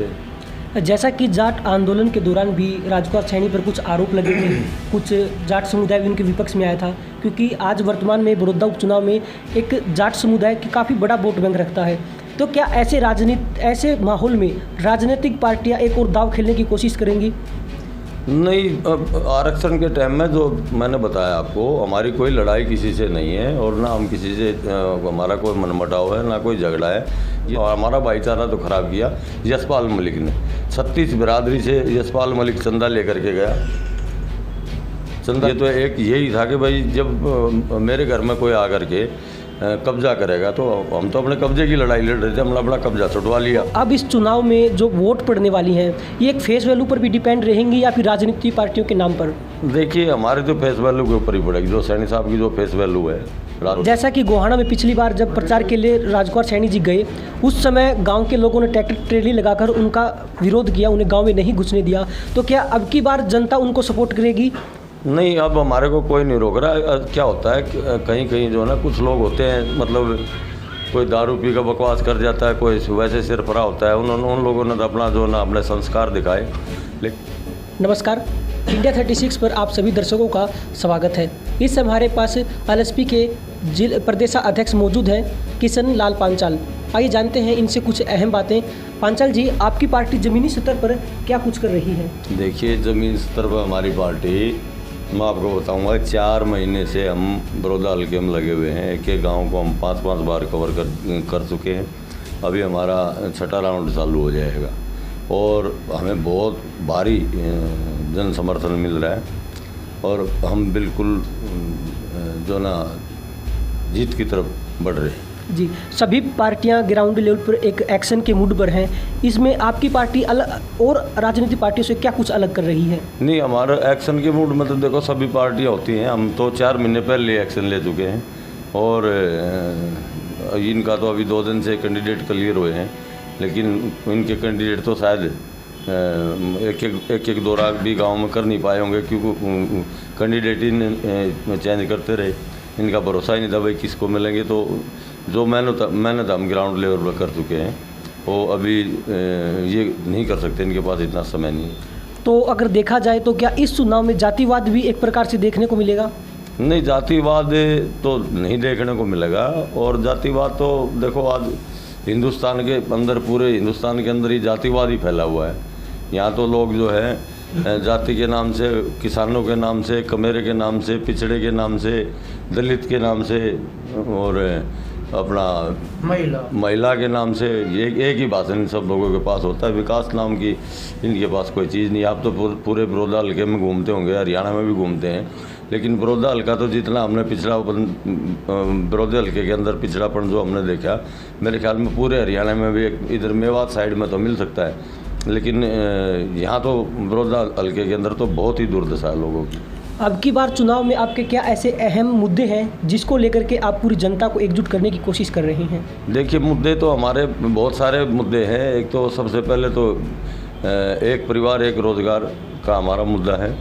सकते हैं। जैसा कि जाट आंदोलन के दौरान भी राजकुमार सैनी पर कुछ आरोप लगे थे, कुछ जाट समुदाय भी उनके विपक्ष में आया था, क्योंकि आज वर्तमान में बड़ौदा उपचुनाव में एक जाट समुदाय की काफ़ी बड़ा वोट बैंक रखता है। तो क्या ऐसे माहौल में राजनीतिक पार्टियां एक और दाव खेलने की कोशिश करेंगी? नहीं, अब आरक्षण के टाइम में जो मैंने बताया आपको, हमारी कोई लड़ाई किसी से नहीं है और ना हम किसी से हमारा कोई मनमुटाव है, ना कोई झगड़ा है। ये हमारा भाईचारा तो खराब किया यशपाल मलिक ने। 36 बिरादरी से यशपाल मलिक चंदा लेकर के गया। चंदा ये तो एक यही था कि भाई जब मेरे घर में कोई आकर के कब्जा करेगा तो हम तो अपने कब्जे की लड़ाई लड़ रहे थे, हमने अपना कब्जा छुटवा लिया। अब इस चुनाव में जो वोट पड़ने वाली हैं, ये एक फेस वैल्यू पर भी डिपेंड रहेंगी या फिर राजनीतिक पार्टियों के नाम पर? देखिए, हमारे तो फेस वैल्यू के ऊपर ही पड़ेगी, जो सैनी साहब की जो फेस वैल्यू है। जैसा कि गोहाना में पिछली बार जब प्रचार के लिए राजकुमार सैनी जी गए, उस समय गांव के लोगों ने ट्रैक्टर ट्रेली लगाकर उनका विरोध किया, उन्हें गांव में नहीं घुसने दिया। तो क्या अब की बार जनता उनको सपोर्ट करेगी? नहीं, अब हमारे को कोई नहीं रोक रहा। क्या होता है कहीं कहीं जो है ना, कुछ लोग होते हैं, मतलब कोई दारू पी का बकवास कर जाता है, कोई वैसे सिरफरा होता है। उन लोगों ने तो अपना जो ना अपने संस्कार दिखाए। लेकिन नमस्कार, इंडिया 36 पर आप सभी दर्शकों का स्वागत है। इस समय हमारे पास एलएसपी के प्रदेशा अध्यक्ष मौजूद हैं, किशन लाल पांचाल। आइए जानते हैं इनसे कुछ अहम बातें। पांचाल जी, आपकी पार्टी ज़मीनी स्तर पर क्या कुछ कर रही है? देखिए, ज़मीनी स्तर पर हमारी पार्टी, मैं आपको बताऊंगा, 4 महीने से हम बड़ौदा हल्के में लगे हुए हैं। एक गांव को हम 5-5 बार कवर कर चुके हैं। अभी हमारा 6ठा राउंड चालू हो जाएगा और हमें बहुत भारी जन समर्थन मिल रहा है और हम बिल्कुल जो ना जीत की तरफ बढ़ रहे हैं। जी, सभी पार्टियां ग्राउंड लेवल पर एक एक्शन के मूड पर हैं। इसमें आपकी पार्टी अलग और राजनीतिक पार्टियों से क्या कुछ अलग कर रही है? नहीं, हमारा एक्शन के मूड में तो देखो सभी पार्टियां होती हैं। हम तो 4 महीने पहले एक्शन ले चुके हैं और इनका तो अभी 2 दिन से कैंडिडेट क्लियर हुए हैं, लेकिन इनके कैंडिडेट तो शायद एक दौरा भी गाँव में कर नहीं पाए होंगे, क्योंकि कैंडिडेट इन चेंज करते रहे। इनका भरोसा ही नहीं था भाई किसको मिलेंगे। तो जो मैंने तो हम ग्राउंड लेवल पर कर चुके हैं, वो अभी ये नहीं कर सकते, इनके पास इतना समय नहीं है। तो अगर देखा जाए तो क्या इस चुनाव में जातिवाद भी एक प्रकार से देखने को मिलेगा? नहीं, जातिवाद तो नहीं देखने को मिलेगा। और जातिवाद तो देखो, आज हिंदुस्तान के अंदर, पूरे हिंदुस्तान के अंदर ही जातिवाद ही फैला हुआ है। यहाँ तो लोग जो है जाति के नाम से, किसानों के नाम से, कमेरे के नाम से, पिछड़े के नाम से, दलित के नाम से और अपना महिला के नाम से, ये एक ही भाषण इन सब लोगों के पास होता है। विकास नाम की इनके पास कोई चीज़ नहीं। आप तो पूरे बड़ौदा हल्के में घूमते होंगे, हरियाणा में भी घूमते हैं, लेकिन बड़ौदा हल्का तो जितना हमने बड़ौदा हल्के के अंदर पिछड़ापन जो हमने देखा, मेरे ख्याल में पूरे हरियाणा में भी, इधर मेवात साइड में तो मिल सकता है, लेकिन यहाँ तो बड़ौदा हल्के के अंदर तो बहुत ही दुर्दशा है लोगों की। अब की बार चुनाव में आपके क्या ऐसे अहम मुद्दे हैं जिसको लेकर के आप पूरी जनता को एकजुट करने की कोशिश कर रहे हैं? देखिए, मुद्दे तो हमारे बहुत सारे मुद्दे हैं। एक तो सबसे पहले तो एक परिवार एक रोज़गार का हमारा मुद्दा है।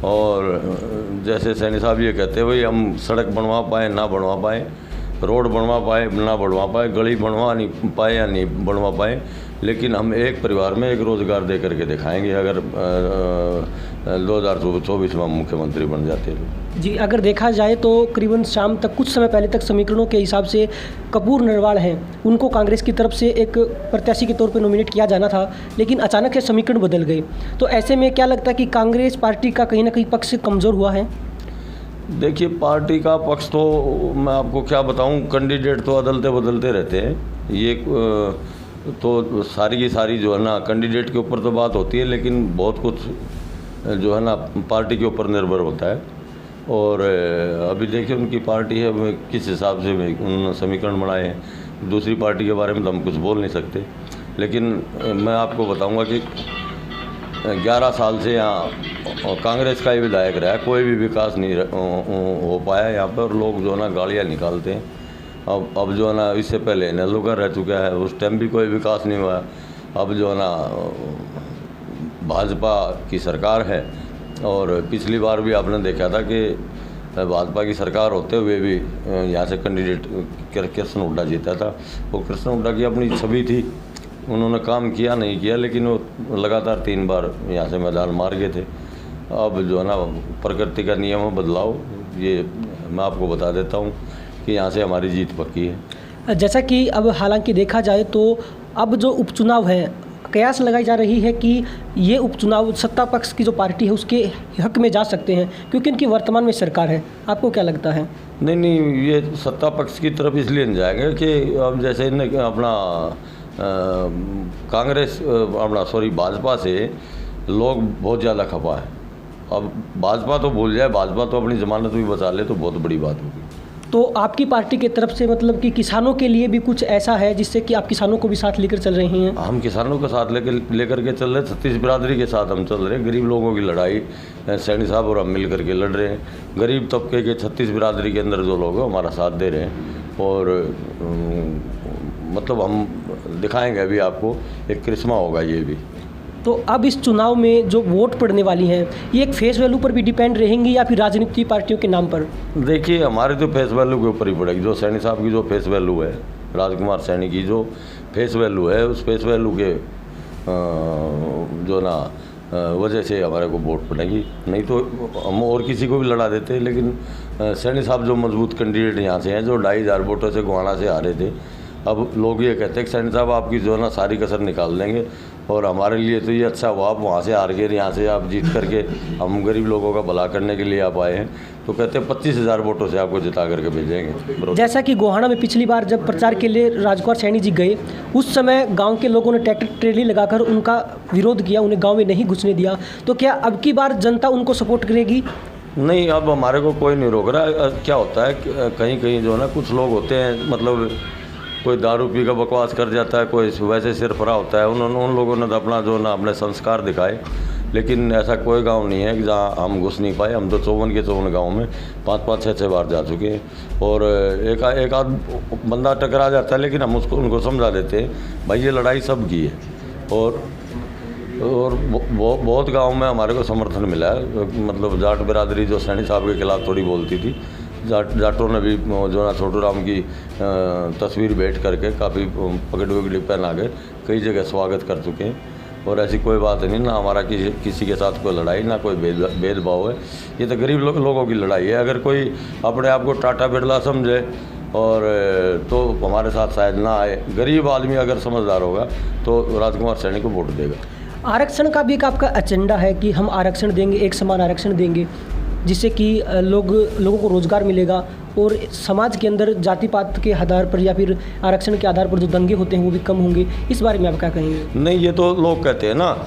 और जैसे सैनी साहब ये कहते हैं भाई, हम सड़क बनवा पाए ना बनवा पाए, रोड बनवा पाए ना बनवा पाए, गली बनवा नहीं पाए या नहीं बनवा पाए, लेकिन हम एक परिवार में एक रोज़गार दे करके दिखाएंगे अगर 2024 में मुख्यमंत्री बन जाते हैं। जी, अगर देखा जाए तो करीबन शाम तक, कुछ समय पहले तक समीकरणों के हिसाब से कपूर नरवाल हैं, उनको कांग्रेस की तरफ से एक प्रत्याशी के तौर पर नॉमिनेट किया जाना था, लेकिन अचानक से समीकरण बदल गए। तो ऐसे में क्या लगता है कि कांग्रेस पार्टी का कहीं ना कहीं पक्ष कमज़ोर हुआ है? देखिए, पार्टी का पक्ष तो मैं आपको क्या बताऊं, कैंडिडेट तो अदलते बदलते रहते हैं। ये तो सारी की सारी जो है ना कैंडिडेट के ऊपर तो बात होती है, लेकिन बहुत कुछ जो है ना पार्टी के ऊपर निर्भर होता है। और अभी देखिए उनकी पार्टी है, किस हिसाब से उन्होंने समीकरण बनाए हैं। दूसरी पार्टी के बारे में तो हम कुछ बोल नहीं सकते, लेकिन मैं आपको बताऊंगा कि 11 साल से यहाँ कांग्रेस का ही विधायक रहा है, कोई भी विकास नहीं हो पाया यहाँ पर। लोग जो है ना गालियाँ निकालते हैं। अब जो है ना, इससे पहले नेहरू का रह चुका है, उस टाइम भी कोई विकास नहीं हुआ। अब जो है ना भाजपा की सरकार है, और पिछली बार भी आपने देखा था कि भाजपा की सरकार होते हुए भी यहाँ से कैंडिडेट कृष्ण हुड्डा जीता था। वो कृष्ण हुड्डा की अपनी छवि थी, उन्होंने काम किया नहीं किया, लेकिन वो लगातार 3 बार यहाँ से मैदान मार गए थे। अब जो है ना प्रकृति का नियम है बदलाव, ये मैं आपको बता देता हूँ कि यहाँ से हमारी जीत पक्की है। जैसा कि अब हालांकि देखा जाए तो अब जो उपचुनाव है, कयास लगाई जा रही है कि ये उपचुनाव सत्ता पक्ष की जो पार्टी है उसके हक में जा सकते हैं, क्योंकि इनकी वर्तमान में सरकार है। आपको क्या लगता है? नहीं, ये सत्ता पक्ष की तरफ इसलिए नहीं जाएंगे कि अब जैसे इन्हें अपना कांग्रेस अपना भाजपा से लोग बहुत ज़्यादा खपा है। अब भाजपा तो भूल जाए, भाजपा तो अपनी जमानत भी बचा ले तो बहुत बड़ी बात होगी। तो आपकी पार्टी की तरफ से मतलब कि किसानों के लिए भी कुछ ऐसा है जिससे कि आप किसानों को भी साथ लेकर चल रही हैं? हम किसानों के साथ लेकर के चल रहे, 36 बिरादरी के साथ हम चल रहे हैं। गरीब लोगों की लड़ाई सैनी साहब और हम मिल करके लड़ रहे हैं। गरीब तबके के 36 बिरादरी के अंदर जो लोग हैं हमारा साथ दे रहे हैं, और मतलब हम दिखाएंगे अभी आपको, एक करिश्मा होगा ये भी। तो अब इस चुनाव में जो वोट पड़ने वाली हैं, ये एक फेस वैल्यू पर भी डिपेंड रहेंगी या फिर राजनीतिक पार्टियों के नाम पर? देखिए, हमारे तो फेस वैल्यू के ऊपर ही पड़ेगी। जो सैनी साहब की जो फेस वैल्यू है, राजकुमार सैनी की जो फेस वैल्यू है, उस फेस वैल्यू के जो ना वजह से हमारे को वोट पड़ेगी। नहीं तो हम और किसी को भी लड़ा देते, लेकिन सैनी साहब जो मजबूत कैंडिडेट यहाँ से हैं, जो 2500 वोटों से गोहाना से हारे थे, अब लोग ये कहते हैं कि सैनी साहब आपकी जो है ना सारी कसर निकाल देंगे, और हमारे लिए तो ये अच्छा हुआ आप वहाँ से हार गए, यहाँ से आप जीत करके हम गरीब लोगों का भला करने के लिए आप आए हैं, तो कहते हैं 25,000 वोटों से आपको जिता करके भेजेंगे। जैसा कि गोहाना में पिछली बार जब प्रचार के लिए राजकुमार सैनी जी गए, उस समय गांव के लोगों ने ट्रैक्टर ट्रेली लगाकर उनका विरोध किया, उन्हें गांव में नहीं घुसने दिया। तो क्या अब की बार जनता उनको सपोर्ट करेगी? नहीं, अब हमारे को कोई नहीं रोक रहा। क्या होता है कहीं कहीं जो है ना कुछ लोग होते हैं, मतलब कोई दारू पी का बकवास कर जाता है, कोई वैसे सिरफरा होता है। उन लोगों ने तो अपना जो ना अपने संस्कार दिखाए, लेकिन ऐसा कोई गांव नहीं है कि जहां हम घुस नहीं पाए। हम तो 54 के 54 गाँव में 5-5, 6-6 बार जा चुके हैं, और एक आध बंदा टकरा जाता है, लेकिन हम उनको समझा देते हैं भाई ये लड़ाई सब की है। और बहुत गांव में हमारे को समर्थन मिला है। मतलब जाट बिरादरी जो सैनी साहब के खिलाफ थोड़ी बोलती थी, जाटों ने भी जो ना छोटू राम की तस्वीर भेंट करके काफ़ी पगड़ी वगड़ी पहना के कई जगह स्वागत कर चुके हैं। और ऐसी कोई बात नहीं, ना हमारा किसी के साथ कोई लड़ाई, ना कोई भेदभाव है। ये तो गरीब लोगों की लड़ाई है। अगर कोई अपने आप को टाटा बिरला समझे और तो हमारे साथ शायद ना आए। गरीब आदमी अगर समझदार होगा तो राजकुमार सैनी को वोट देगा। आरक्षण का भी एक आपका एजेंडा है कि हम आरक्षण देंगे, एक समान आरक्षण देंगे, जिससे कि लोगों को रोज़गार मिलेगा और समाज के अंदर जाति पात के आधार पर या फिर आरक्षण के आधार पर जो दंगे होते हैं वो भी कम होंगे। इस बारे में आप क्या कहेंगे? नहीं, ये तो लोग कहते हैं ना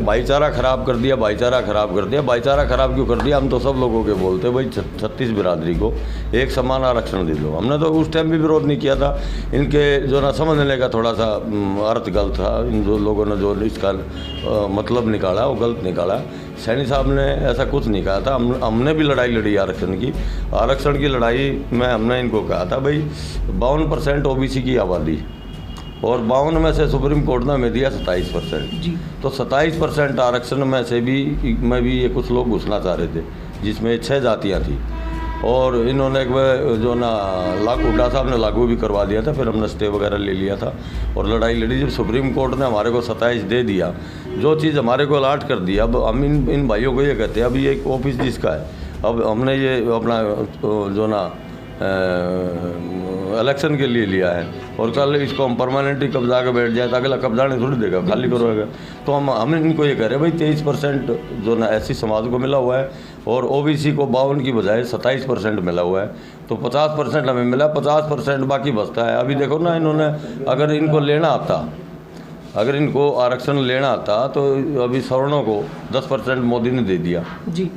भाईचारा खराब कर दिया, भाईचारा खराब कर दिया। भाईचारा खराब क्यों कर दिया? हम तो सब लोगों के बोलते हैं भाई 36 बिरादरी को एक समान आरक्षण दे दो। हमने तो उस टाइम भी विरोध नहीं किया था। इनके जो ना समझने का थोड़ा सा अर्थ गलत था। इन जो लोगों ने जो इसका मतलब निकाला वो गलत निकाला। सैनी साहब ने ऐसा कुछ नहीं कहा था। हमने भी लड़ाई लड़ी आरक्षण की लड़ाई में। हमने इनको कहा था भाई 52% OBC की आबादी और 52 में से सुप्रीम कोर्ट ने हमें दिया 27% जी। तो 27% आरक्षण में से भी ये कुछ लोग घुसना चाह रहे थे, जिसमें 6 जातियाँ थी। और इन्होंने एक जो ना हुड्डा साहब ने लागू भी करवा दिया था। फिर हमने स्टे वगैरह ले लिया था और लड़ाई लड़ी। जब सुप्रीम कोर्ट ने हमारे को 27 दे दिया, जो चीज़ हमारे को अलाट कर दिया, अब हम इन भाइयों को ये कहते हैं अभी एक ऑफिस जिसका है, अब हमने ये अपना जो ना इलेक्शन के लिए लिया है और कल इसको हम परमानेंटली कब्जा के बैठ जाए तो अगला कब्जा नहीं थोड़ी देगा, खाली करवाएगा। तो हम इनको ये कह रहे हैं भाई 23% जो ना ऐसी समाज को मिला हुआ है और OBC को 52 की बजाय 27% मिला हुआ है। तो 50% हमें मिला, 50% बाकी बचता है। अभी देखो ना, इन्होंने अगर इनको लेना आता, अगर इनको आरक्षण लेना आता तो अभी सवर्णों को 10% मोदी ने दे दिया जी,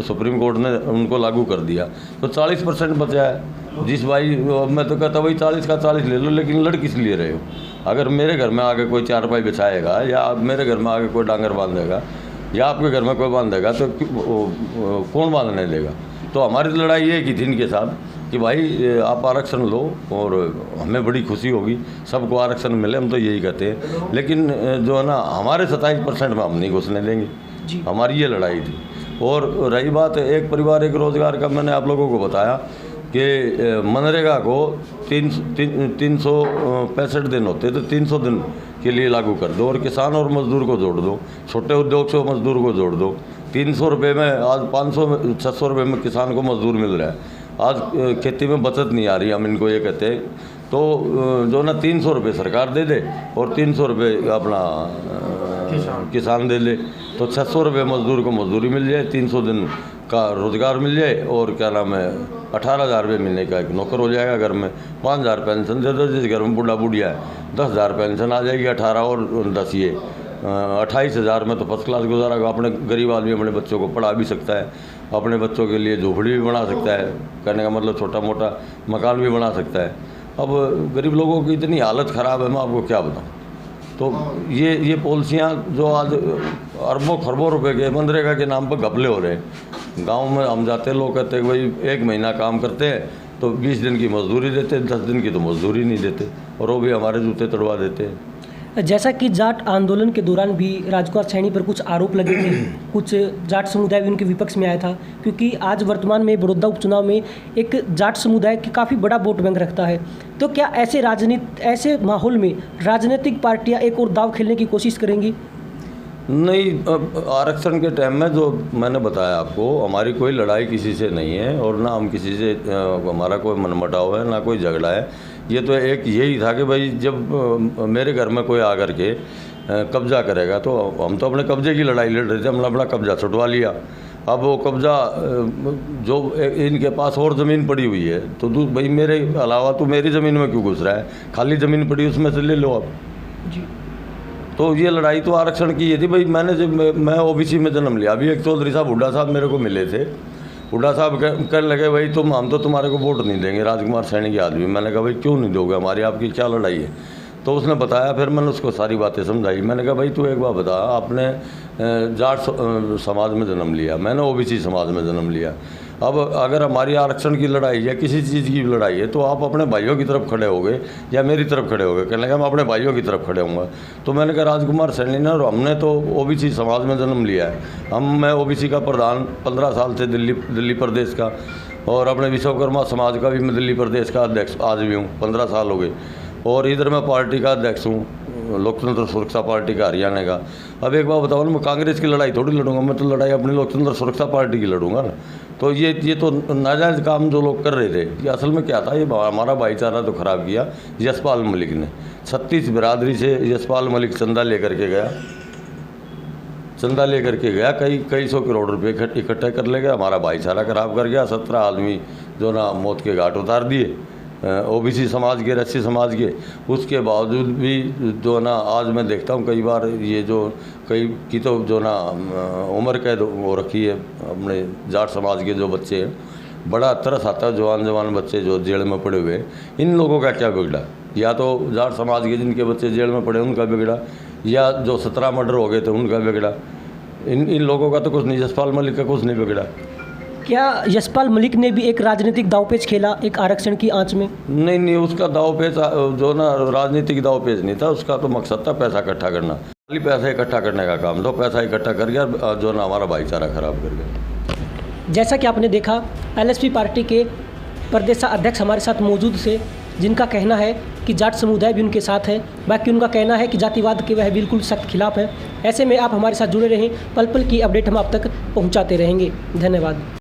सुप्रीम कोर्ट ने उनको लागू कर दिया, तो 40% बचा है। जिस भाई मैं तो कहता भाई 40 का 40 ले लो, लेकिन लड़ किस लिए रहे हो? अगर मेरे घर में आके कोई चारपाई बिछाएगा या मेरे घर में आके कोई डांगर बांधेगा या आपके घर में कोई बांधेगा तो कौन बांधने देगा? तो हमारी लड़ाई ये की थी इनके साथ कि भाई आप आरक्षण लो और हमें बड़ी खुशी होगी, सबको आरक्षण मिले, हम तो यही कहते हैं। लेकिन जो है ना हमारे 27% में हम नहीं घुसने देंगे, हमारी ये लड़ाई थी। और रही बात एक परिवार एक रोज़गार का, मैंने आप लोगों को बताया कि मनरेगा को 365 दिन होते तो 300 दिन के लिए लागू कर दो और किसान और मजदूर को जोड़ दो, छोटे उद्योग से मजदूर को जोड़ दो। 300 रुपये में आज 500-600 रुपये में किसान को मजदूर मिल रहा है। आज खेती में बचत नहीं आ रही, हम इनको ये कहते हैं। तो जो ना 300 रुपये सरकार दे दे और 300 रुपये अपना किसान दे ले, तो 600 रुपये मजदूर को मजदूरी मिल जाए, 300 दिन का रोज़गार मिल जाए और क्या नाम है 18,000 रुपये महीने का एक नौकर हो जाएगा घर में। 5,000 पेंशन दे दो, जिस घर में बूढ़ा बुढ़िया है 10,000 पेंशन आ जाएगी, 18 और 10 ये 28,000 में तो फर्स्ट क्लास गुजारा। अपने गरीब आदमी अपने बच्चों को पढ़ा भी सकता है, अपने बच्चों के लिए झोपड़ी भी बना सकता है, कहने का मतलब छोटा मोटा मकान भी बना सकता है। अब गरीब लोगों की इतनी हालत ख़राब है, मैं आपको क्या बताऊँ। तो ये पॉलिसियाँ जो आज अरबों खरबों रुपए के मनरेगा के नाम पर घपले हो रहे हैं। गांव में हम जाते, लोग कहते हैं भाई 1 महीना काम करते हैं तो 20 दिन की मजदूरी देते, 10 दिन की तो मजदूरी नहीं देते और वो भी हमारे जूते तोड़वा देते हैं। जैसा कि जाट आंदोलन के दौरान भी राजकुमार सैनी पर कुछ आरोप लगे थे, कुछ जाट समुदाय भी उनके विपक्ष में आया था, क्योंकि आज वर्तमान में बड़ौदा उपचुनाव में एक जाट समुदाय की काफ़ी बड़ा वोट बैंक रखता है। तो क्या ऐसे माहौल में राजनीतिक पार्टियां एक और दाव खेलने की कोशिश करेंगी? नहीं, आरक्षण के टाइम में जो मैंने बताया आपको, हमारी कोई लड़ाई किसी से नहीं है और ना हम किसी से हमारा कोई मनमुटाव है, ना कोई झगड़ा है। ये तो एक यही था कि भाई जब मेरे घर में कोई आकर के कब्जा करेगा तो हम तो अपने कब्जे की लड़ाई लड़ रहे थे, हमने अपना कब्जा छुटवा लिया। अब वो कब्जा जो इनके पास और ज़मीन पड़ी हुई है तो भाई मेरे अलावा तो मेरी ज़मीन में क्यों घुस रहा है, खाली ज़मीन पड़ी उसमें से ले लो आप जी। तो ये लड़ाई तो आरक्षण की ये थी भाई। मैं ओबीसी में जन्म लिया। अभी एक चौधरी साहब हुड्डा साहब मेरे को मिले थे, हुड्डा साहब कहने लगे भाई हम तो तुम्हारे को वोट नहीं देंगे, राजकुमार सैनी के आदमी। मैंने कहा भाई क्यों नहीं दोगे, हमारी आपकी क्या लड़ाई है। तो उसने बताया, फिर मैंने उसको सारी बातें समझाई। मैंने कहा भाई तू एक बार बता, आपने जाट समाज में जन्म लिया, मैंने ओबीसी समाज में जन्म लिया। अब अगर हमारी आरक्षण की लड़ाई या किसी चीज़ की लड़ाई है तो आप अपने भाइयों की तरफ खड़े होगे या मेरी तरफ खड़े होगे। कहने लगा मैं अपने भाइयों की तरफ खड़े होऊंगा। तो मैंने कहा राजकुमार सैनी ने और हमने तो ओबीसी समाज में जन्म लिया है। मैं ओबीसी का प्रधान 15 साल से दिल्ली प्रदेश का, और अपने विश्वकर्मा समाज का भी मैं दिल्ली प्रदेश का अध्यक्ष आज भी हूँ, 15 साल हो गए। और इधर मैं पार्टी का अध्यक्ष हूँ, लोकतंत्र सुरक्षा पार्टी का हरियाणा का। अब एक बार बताओ ना, मैं कांग्रेस की लड़ाई थोड़ी लड़ूंगा, मैं तो लड़ाई अपनी लोकतंत्र सुरक्षा पार्टी की लड़ूंगा ना। तो ये तो नाजायज़ काम जो लोग कर रहे थे, ये असल में क्या था, ये हमारा भाईचारा तो ख़राब किया यशपाल मलिक ने। 36 बिरादरी से यशपाल मलिक चंदा लेकर के गया, कई सौ करोड़ रुपए इकट्ठे कर ले गया, हमारा भाईचारा खराब कर गया। 17 आदमी जो ना मौत के घाट उतार दिए, ओबीसी समाज के, एससी समाज के। उसके बावजूद भी जो ना आज मैं देखता हूँ कई बार ये जो कई की तो जो ना उम्र कैद हो रखी है अपने जाट समाज के जो बच्चे हैं। बड़ा तरस आता है, जवान बच्चे जो जेल में पड़े हुए हैं। इन लोगों का क्या बिगड़ा? या तो जाट समाज के जिनके बच्चे जेल में पड़े उनका बिगड़ा, या जो 17 मर्डर हो गए थे उनका बिगड़ा। इन लोगों का तो कुछ नहीं, यशपाल मलिक का कुछ नहीं बिगड़ा। क्या यशपाल मलिक ने भी एक राजनीतिक दावपेच खेला एक आरक्षण की आंच में? नहीं, उसका दावपेच जो ना राजनीतिक दावपेच नहीं था, उसका तो मकसद था पैसा इकट्ठा करना, खाली पैसा इकट्ठा करने का काम था। पैसा इकट्ठा कर गया जो ना हमारा भाईचारा खराब कर गया। जैसा कि आपने देखा, एलएसपी पार्टी के प्रदेश अध्यक्ष हमारे साथ मौजूद थे, जिनका कहना है कि जाट समुदाय भी उनके साथ है। बाकी उनका कहना है कि जातिवाद के वह बिल्कुल सख्त खिलाफ है। ऐसे में आप हमारे साथ जुड़े रहें, पल पल की अपडेट हम आप तक पहुंचाते रहेंगे। धन्यवाद।